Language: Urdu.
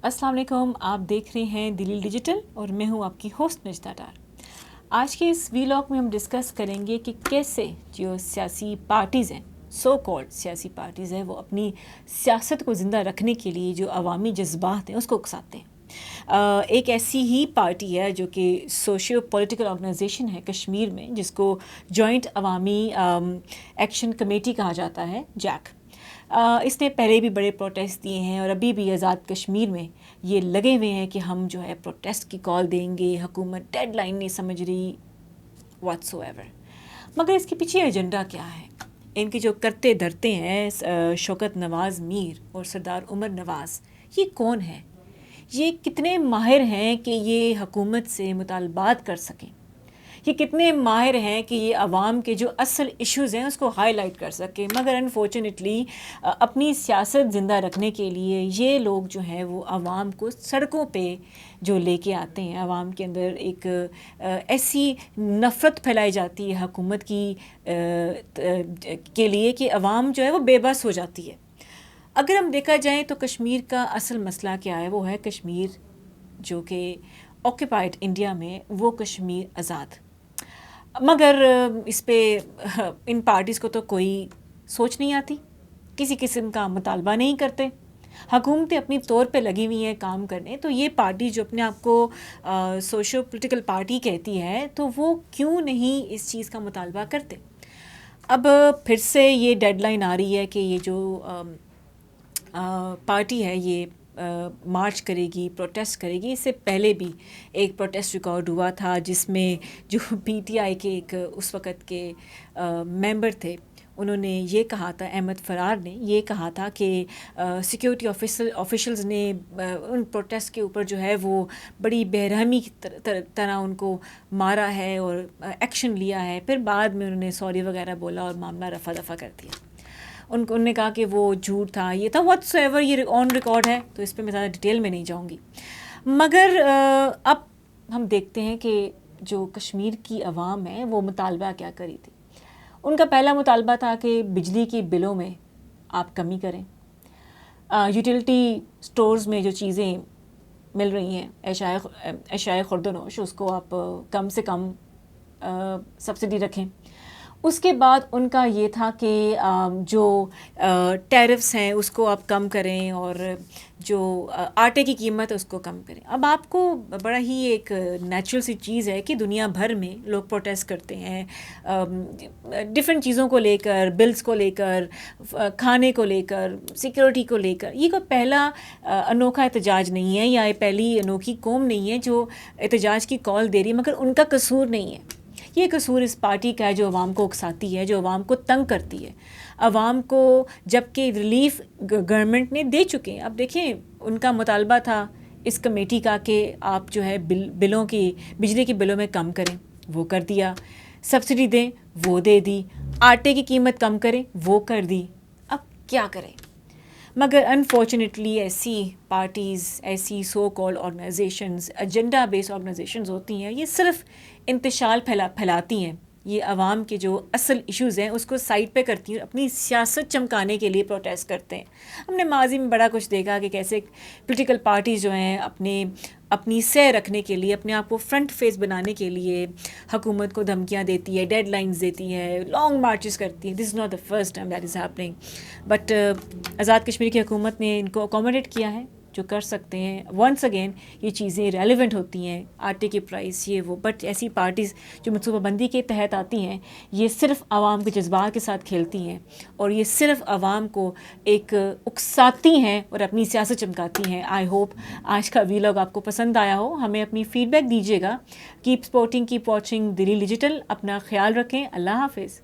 السلام علیکم. آپ دیکھ رہے ہیں دلیل ڈیجیٹل اور میں ہوں آپ کی ہوسٹ نجدہ ڈار. آج کے اس ویلاگ میں ہم ڈسکس کریں گے کہ کیسے جو سیاسی پارٹیز ہیں، سو کالڈ سیاسی پارٹیز ہیں، وہ اپنی سیاست کو زندہ رکھنے کے لیے جو عوامی جذبات ہیں اس کو اکساتے ہیں. ایک ایسی ہی پارٹی ہے جو کہ سوشیو پولیٹیکل آرگنائزیشن ہے کشمیر میں، جس کو جوائنٹ عوامی ایکشن کمیٹی کہا جاتا ہے، جیک. اس نے پہلے بھی بڑے پروٹیسٹ دیے ہیں اور ابھی بھی آزاد کشمیر میں یہ لگے ہوئے ہیں کہ ہم جو ہے پروٹیسٹ کی کال دیں گے، حکومت ڈیڈ لائن نہیں سمجھ رہی واٹ سو ایور. مگر اس کے پیچھے ایجنڈا کیا ہے؟ ان کے جو کرتے دھرتے ہیں شوکت نواز میر اور سردار عمر نواز، یہ کون ہیں؟ یہ کتنے ماہر ہیں کہ یہ حکومت سے مطالبات کر سکیں؟ یہ کتنے ماہر ہیں کہ یہ عوام کے جو اصل ایشوز ہیں اس کو ہائی لائٹ کر سکیں؟ مگر انفارچونیٹلی اپنی سیاست زندہ رکھنے کے لیے یہ لوگ جو ہیں وہ عوام کو سڑکوں پہ جو لے کے آتے ہیں، عوام کے اندر ایک ایسی نفرت پھیلائی جاتی ہے حکومت کی کے لیے کہ عوام جو ہے وہ بے بس ہو جاتی ہے. اگر ہم دیکھا جائیں تو کشمیر کا اصل مسئلہ کیا ہے؟ وہ ہے کشمیر جو کہ آکوپائڈ انڈیا میں، وہ کشمیر آزاد. مگر اس پہ ان پارٹیز کو تو کوئی سوچ نہیں آتی، کسی قسم کا مطالبہ نہیں کرتے. حکومتیں اپنی طور پہ لگی ہوئی ہیں کام کرنے، تو یہ پارٹی جو اپنے آپ کو سوشو پولیٹیکل پارٹی کہتی ہے تو وہ کیوں نہیں اس چیز کا مطالبہ کرتے؟ اب پھر سے یہ ڈیڈ لائن آ رہی ہے کہ یہ جو پارٹی ہے یہ مارچ کرے گی، پروٹیسٹ کرے گی. اس سے پہلے بھی ایک پروٹیسٹ ریکارڈ ہوا تھا جس میں جو پی ٹی آئی کے ایک اس وقت کے ممبر تھے، انہوں نے یہ کہا تھا، احمد فرار نے یہ کہا تھا کہ سیکیورٹی آفیشلز نے ان پروٹیسٹ کے اوپر جو ہے وہ بڑی بے رحمی کی طرح ان کو مارا ہے اور ایکشن لیا ہے. پھر بعد میں انہوں نے سوری وغیرہ بولا اور معاملہ رفع دفع کر دیا. انہوں نے کہا کہ وہ جھوٹ تھا، یہ تھا، واٹ سو ایور. یہ آن ریکارڈ ہے تو اس پہ میں زیادہ ڈیٹیل میں نہیں جاؤں گی. مگر اب ہم دیکھتے ہیں کہ جو کشمیر کی عوام ہے وہ مطالبہ کیا کری تھی. ان کا پہلا مطالبہ تھا کہ بجلی کی بلوں میں آپ کمی کریں، یوٹیلیٹی سٹورز میں جو چیزیں مل رہی ہیں اشیاء خورد و نوش، اس کو آپ کم سے کم سبسڈی رکھیں. اس کے بعد ان کا یہ تھا کہ جو ٹیرفس ہیں اس کو آپ کم کریں اور جو آٹے کی قیمت ہے اس کو کم کریں. اب آپ کو بڑا ہی ایک نیچرل سی چیز ہے کہ دنیا بھر میں لوگ پروٹیسٹ کرتے ہیں ڈفرینٹ چیزوں کو لے کر، بلز کو لے کر، کھانے کو لے کر، سیکیورٹی کو لے کر. یہ کوئی پہلا انوکھا احتجاج نہیں ہے یا پہلی انوکھی قوم نہیں ہے جو احتجاج کی کال دے رہی ہے، مگر ان کا قصور نہیں ہے. یہ قصور اس پارٹی کا ہے جو عوام کو اکساتی ہے، جو عوام کو تنگ کرتی ہے. عوام کو جب کہ ریلیف گورنمنٹ نے دے چکے ہیں. اب دیکھیں ان کا مطالبہ تھا اس کمیٹی کا کہ آپ جو ہے بلوں کی، بجلی کے بلوں میں کم کریں، وہ کر دیا. سبسڈی دیں، وہ دے دی. آٹے کی قیمت کم کریں، وہ کر دی. اب کیا کریں؟ مگر انفارچونیٹلی ایسی پارٹیز، ایسی سو کال آرگنائزیشنز، ایجنڈا بیس آرگنائزیشنز ہوتی ہیں، یہ صرف انتشال پھیلاتی ہیں. یہ عوام کے جو اصل ایشوز ہیں اس کو سائڈ پہ کرتی ہیں، اپنی سیاست چمکانے کے لیے پروٹیسٹ کرتے ہیں. ہم نے ماضی میں بڑا کچھ دیکھا کہ کیسے پولیٹیکل پارٹیز جو ہیں اپنی سہ رکھنے کے لیے، اپنے آپ کو فرنٹ فیس بنانے کے لیے حکومت کو دھمکیاں دیتی ہے، ڈیڈ لائنز دیتی ہے، لانگ مارچز کرتی ہے. This is not the first time that is happening. But Azad Kashmir کی حکومت نے ان کو اکوموڈیٹ کیا ہے جو کر سکتے ہیں. ونس اگین یہ چیزیں ریلیونٹ ہوتی ہیں، آٹے کی پرائس یہ وہ. بٹ ایسی پارٹیز جو منصوبہ بندی کے تحت آتی ہیں یہ صرف عوام کے جذبات کے ساتھ کھیلتی ہیں اور یہ صرف عوام کو ایک اکساتی ہیں اور اپنی سیاست چمکاتی ہیں. آئی ہوپ آج کا ویلاگ آپ کو پسند آیا ہو. ہمیں اپنی فیڈ بیک دیجیے گا. کیپ سپورٹنگ، کیپ واچنگ دلیل ڈیجیٹل. اپنا خیال رکھیں. اللہ حافظ.